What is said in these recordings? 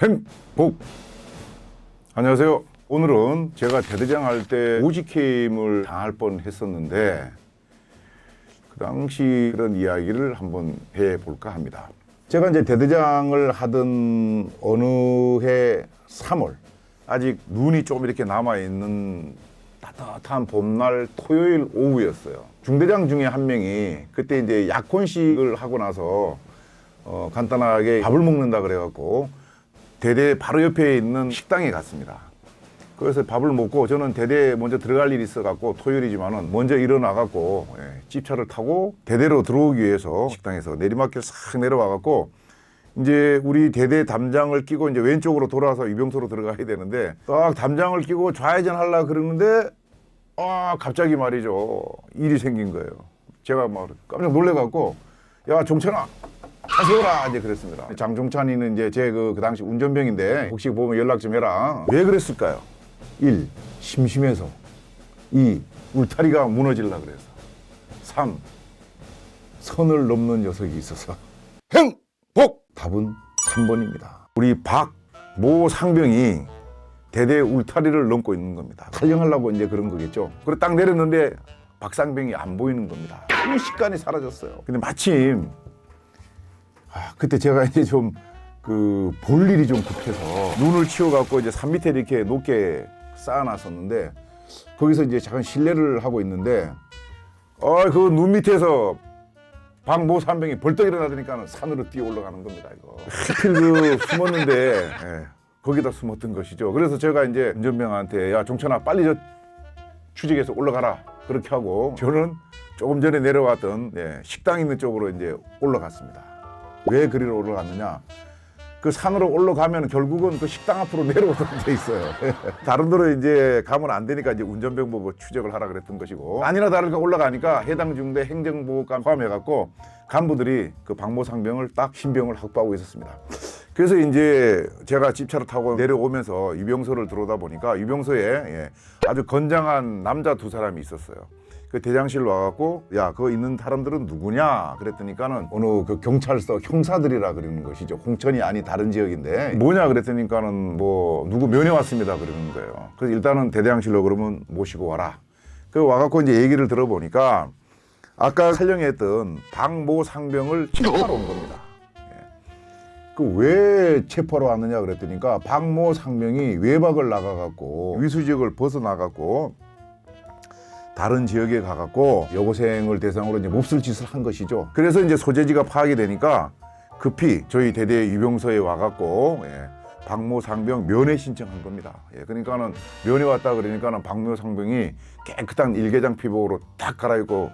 행복. 안녕하세요. 오늘은 제가 대대장 할 때 오직해임을 당할 뻔 했었는데 그 당시 그런 이야기를 한번 해볼까 합니다. 제가 이제 대대장을 하던 어느 해 3월, 아직 눈이 조금 이렇게 남아있는 따뜻한 봄날 토요일 오후였어요. 중대장 중에 한 명이 그때 이제 약혼식을 하고 나서 간단하게 밥을 먹는다 그래갖고 대대 바로 옆에 있는 식당에 갔습니다. 그래서 밥을 먹고 저는 대대에 먼저 들어갈 일이 있어갖고 토요일이지만은 먼저 일어나갖고 집차를 타고 대대로 들어오기 위해서 식당에서 내리막길 싹 내려와갖고 이제 우리 대대 담장을 끼고 이제 왼쪽으로 돌아서 유병소로 들어가야 되는데 딱 담장을 끼고 좌회전 하려고 그러는데 갑자기 말이죠. 일이 생긴 거예요. 제가 막 깜짝 놀래갖고 야 종천아 세워라 이제 그랬습니다. 장종찬이는 이제 제 그 당시 운전병인데 혹시 보면 연락 좀 해라. 왜 그랬을까요? 1. 심심해서. 2. 울타리가 무너질라 그래서. 3. 선을 넘는 녀석이 있어서. 행복! 답은 3번입니다. 우리 박모 상병이 대대 울타리를 넘고 있는 겁니다. 촬영하려고 이제 그런 거겠죠. 그리고 딱 내렸는데 박상병이 안 보이는 겁니다. 순식간에 사라졌어요. 근데 마침 그때 제가 이제 좀 볼 일이 좀 급해서 눈을 치워갖고 이제 산 밑에 이렇게 높게 쌓아놨었는데 거기서 이제 잠깐 실례를 하고 있는데 그 눈 밑에서 박모 산병이 벌떡 일어나더니까 산으로 뛰어 올라가는 겁니다. 이거 하필 숨었는데 거기다 숨었던 것이죠. 그래서 제가 이제 운전병한테 야 종천아 빨리 저 추직해서 올라가라 그렇게 하고 저는 조금 전에 내려왔던 식당 있는 쪽으로 이제 올라갔습니다. 왜 그리로 올라갔느냐? 그 산으로 올라가면 결국은 그 식당 앞으로 내려오도록 돼 있어요. 다른 데로 이제 가면 안 되니까 이제 운전병 보고 추적을 하라 그랬던 것이고 아니나 다를까 올라가니까 해당 중대 행정보호관 포함해갖고 간부들이 그 박모 상병을 딱 신병을 확보하고 있었습니다. 그래서 이제 제가 집차를 타고 내려오면서 유병소를 들어오다 보니까 유병소에 아주 건장한 남자 두 사람이 있었어요. 그 대장실 와갖고 야 그거 있는 사람들은 누구냐 그랬더니까는 어느 그 경찰서 형사들이라 그러는 것이죠. 홍천이 아닌 다른 지역인데 뭐냐 그랬더니까는 뭐 누구 면회 왔습니다 그러는 거예요. 그래서 일단은 대장실로 그러면 모시고 와라. 그 와갖고 이제 얘기를 들어보니까 아까 촬영했던 박모 상병을 체포하러 온 겁니다. 그 왜 체포하러 왔느냐 그랬더니까 박모 상병이 외박을 나가갖고 위수지역을 벗어나갖고 다른 지역에 가갖고 여고생을 대상으로 이제 몹쓸 짓을 한 것이죠. 그래서 이제 소재지가 파악이 되니까 급히 저희 대대 유병소에 와갖고 박모 상병 면회 신청한 겁니다. 그러니까는 면회 왔다 그러니까는 박모 상병이 깨끗한 일개장 피복으로 딱 갈아입고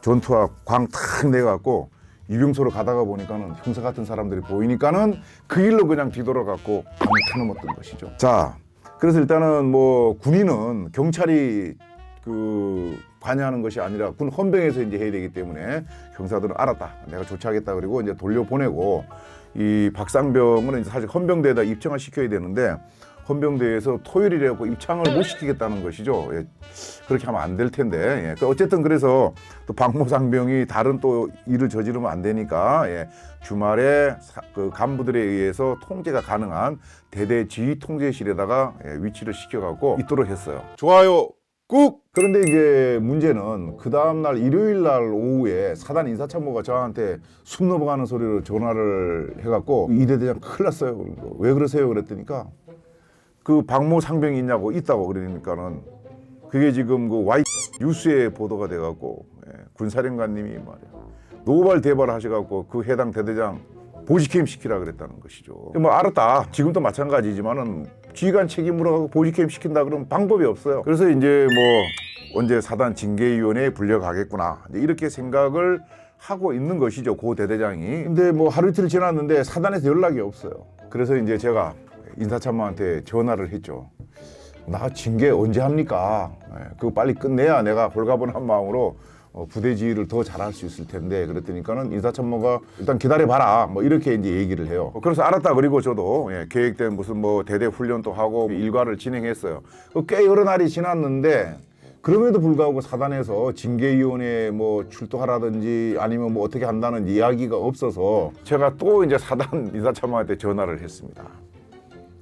전투화 광 탁 내갖고 유병소로 가다가 보니까는 형사 같은 사람들이 보이니까는 그 길로 그냥 뒤돌아갖고 강타 넘었던 것이죠. 자, 그래서 일단은 뭐 군인은 경찰이 관여하는 것이 아니라 군 헌병에서 이제 해야 되기 때문에 형사들은 알았다. 내가 조치하겠다. 그리고 이제 돌려보내고 이 박상병은 이제 사실 헌병대에다 입청을 시켜야 되는데 헌병대에서 토요일이라고 입창을 못 시키겠다는 것이죠. 그렇게 하면 안 될 텐데. 어쨌든 그래서 또 박모 상병이 다른 또 일을 저지르면 안 되니까 주말에 그 간부들에 의해서 통제가 가능한 대대 지휘 통제실에다가 위치를 시켜갖고 있도록 했어요. 좋아요. 꾹! 그런데 이제 문제는 그 다음날 일요일날 오후에 사단 인사참모가 저한테 숨 넘어가는 소리로 전화를 해갖고 이 대대장 큰일 났어요. 왜 그러세요? 그랬더니까 그 박모 상병이 있냐고 있다고 그러니까는 그게 지금 그 Y 뉴스에 보도가 돼갖고 군사령관님이 말이야 노발대발 하셔갖고 그 해당 대대장 보직해임 시키라 그랬다는 것이죠. 뭐 알았다. 지금도 마찬가지지만은 지휘관 책임으로 하고 보직해임 시킨다 그러면 방법이 없어요. 그래서 이제 뭐 언제 사단 징계위원회에 불려가겠구나 이렇게 생각을 하고 있는 것이죠. 고 대대장이. 근데 뭐 하루 이틀 지났는데 사단에서 연락이 없어요. 그래서 이제 제가 인사참모한테 전화를 했죠. 나 징계 언제 합니까? 그거 빨리 끝내야 내가 홀가분한 마음으로 부대 지휘를 더 잘할 수 있을 텐데 그랬더니까는 인사참모가 일단 기다려봐라 뭐 이렇게 이제 얘기를 해요. 그래서 알았다. 그리고 저도 계획된 무슨 뭐 대대 훈련도 하고 일과를 진행했어요. 꽤 여러 날이 지났는데 그럼에도 불구하고 사단에서 징계위원회에 뭐 출두하라든지 아니면 뭐 어떻게 한다는 이야기가 없어서 제가 또 이제 사단 인사참모한테 전화를 했습니다.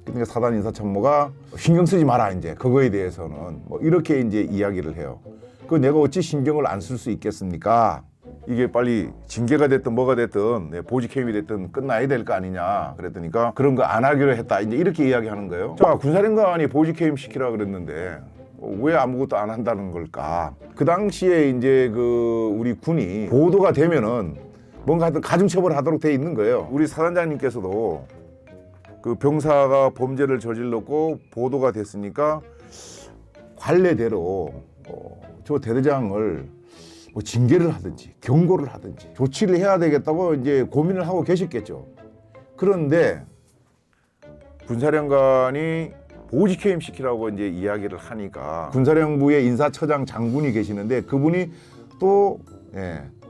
그러니까 사단 인사참모가 신경 쓰지 마라, 이제 그거에 대해서는 뭐 이렇게 이제 이야기를 해요. 그 내가 어찌 신경을 안 쓸 수 있겠습니까? 이게 빨리 징계가 됐든 뭐가 됐든 보직해임이 됐든 끝나야 될 거 아니냐 그랬더니까 그런 거 안 하기로 했다, 이제 이렇게 이야기하는 거예요. 자, 군사령관이 보직해임 시키라 그랬는데 왜 아무것도 안 한다는 걸까? 그 당시에 이제 그 우리 군이 보도가 되면은 뭔가 하여튼 가중처벌 하도록 돼 있는 거예요. 우리 사단장님께서도 그 병사가 범죄를 저질렀고 보도가 됐으니까 관례대로 저 대대장을 뭐 징계를 하든지 경고를 하든지 조치를 해야 되겠다고 이제 고민을 하고 계셨겠죠. 그런데 군사령관이 보직해임 시키라고 이제 이야기를 하니까 군사령부의 인사처장 장군이 계시는데 그분이 또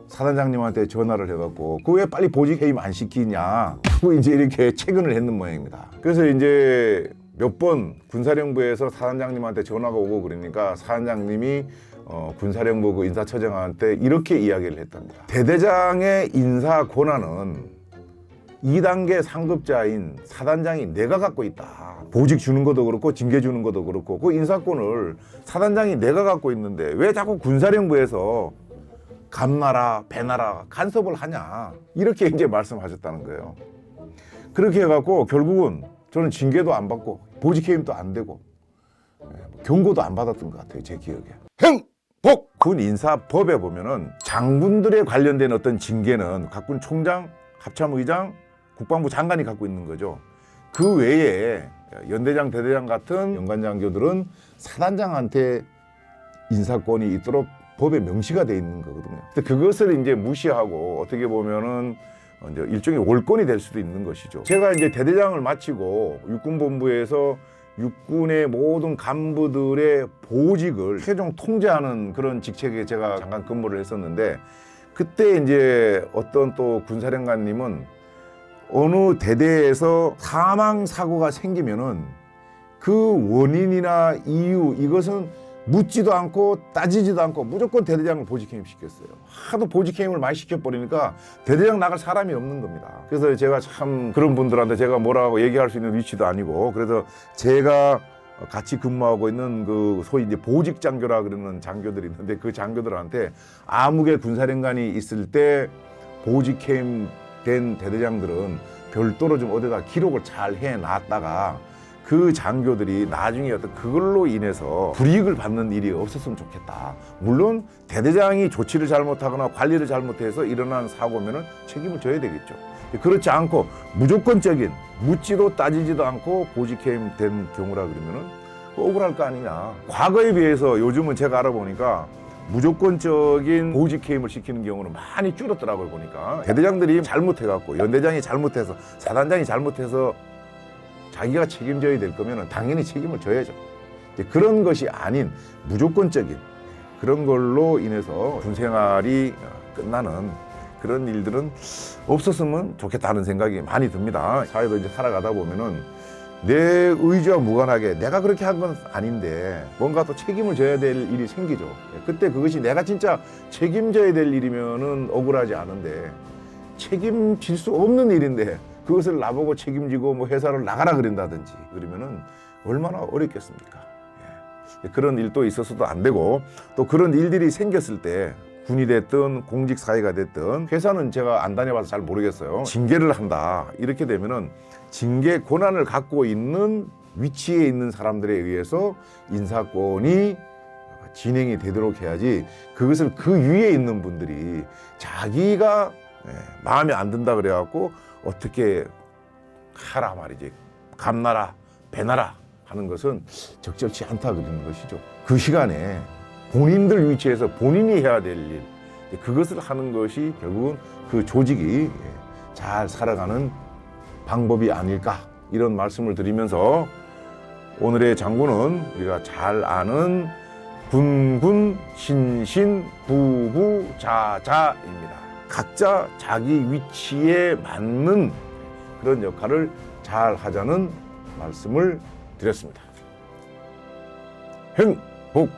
사단장님한테 전화를 해갖고 그 왜 빨리 보직해임 안 시키냐, 그 이제 이렇게 체근을 했는 모양입니다. 그래서 이제 몇 번 군사령부에서 사단장님한테 전화가 오고 그러니까 사단장님이 군사령부 그 인사처장한테 이렇게 이야기를 했답니다. 대대장의 인사 권한은 2단계 상급자인 사단장이 내가 갖고 있다. 보직 주는 것도 그렇고 징계 주는 것도 그렇고 그 인사권을 사단장이 내가 갖고 있는데 왜 자꾸 군사령부에서 감나라 배나라 간섭을 하냐, 이렇게 이제 말씀하셨다는 거예요. 그렇게 해갖고 결국은 저는 징계도 안 받고 보직해임도 안 되고 경고도 안 받았던 것 같아요, 제 기억에. 행복! 군 인사법에 보면은 장군들에 관련된 어떤 징계는 각군 총장, 합참의장, 국방부 장관이 갖고 있는 거죠. 그 외에 연대장, 대대장 같은 연관장교들은 사단장한테 인사권이 있도록 법에 명시가 돼 있는 거거든요. 근데 그것을 이제 무시하고 어떻게 보면은 이제 일종의 월권이 될 수도 있는 것이죠. 제가 이제 대대장을 마치고 육군본부에서 육군의 모든 간부들의 보직을 최종 통제하는 그런 직책에 제가 잠깐 근무를 했었는데, 그때 이제 어떤 또 군사령관님은 어느 대대에서 사망 사고가 생기면은 그 원인이나 이유, 이것은 묻지도 않고 따지지도 않고 무조건 대대장을 보직해임 시켰어요. 하도 보직해임을 많이 시켜버리니까 대대장 나갈 사람이 없는 겁니다. 그래서 제가 참 그런 분들한테 제가 뭐라고 얘기할 수 있는 위치도 아니고, 그래서 제가 같이 근무하고 있는 그 소위 이제 보직 장교라 그러는 장교들이 있는데 그 장교들한테 아무개 군사령관이 있을 때 보직해임 된 대대장들은 별도로 좀 어디다 기록을 잘 해놨다가 그 장교들이 나중에 어떤 그걸로 인해서 불이익을 받는 일이 없었으면 좋겠다. 물론 대대장이 조치를 잘못하거나 관리를 잘못해서 일어난 사고면은 책임을 져야 되겠죠. 그렇지 않고 무조건적인 묻지도 따지지도 않고 보직해임 된 경우라 그러면은 억울할 거 아니냐. 과거에 비해서 요즘은 제가 알아보니까 무조건적인 보직해임을 시키는 경우는 많이 줄었더라고요. 보니까 대대장들이 잘못해갖고 연대장이 잘못해서 사단장이 잘못해서 자기가 책임져야 될 거면 당연히 책임을 져야죠. 그런 것이 아닌 무조건적인 그런 걸로 인해서 군 생활이 끝나는 그런 일들은 없었으면 좋겠다는 생각이 많이 듭니다. 사회도 이제 살아가다 보면은 내 의지와 무관하게 내가 그렇게 한 건 아닌데 뭔가 또 책임을 져야 될 일이 생기죠. 그때 그것이 내가 진짜 책임져야 될 일이면은 억울하지 않은데 책임질 수 없는 일인데 그것을 나보고 책임지고 뭐 회사를 나가라 그런다든지 그러면은 얼마나 어렵겠습니까? 그런 일도 있어서도 안 되고, 또 그런 일들이 생겼을 때 군이 됐든 공직 사회가 됐든 회사는 제가 안 다녀봐서 잘 모르겠어요. 징계를 한다 이렇게 되면은 징계 권한을 갖고 있는 위치에 있는 사람들에 의해서 인사권이 진행이 되도록 해야지, 그것을 그 위에 있는 분들이 자기가 마음에 안 든다 그래갖고 어떻게 하라 말이지, 감나라 배나라 하는 것은 적절치 않다 그러는 것이죠. 그 시간에 본인들 위치에서 본인이 해야 될 일, 그것을 하는 것이 결국은 그 조직이 잘 살아가는 방법이 아닐까, 이런 말씀을 드리면서 오늘의 장군은 우리가 잘 아는 군군 신신 부부 자자입니다. 각자 자기 위치에 맞는 그런 역할을 잘 하자는 말씀을 드렸습니다. 행복!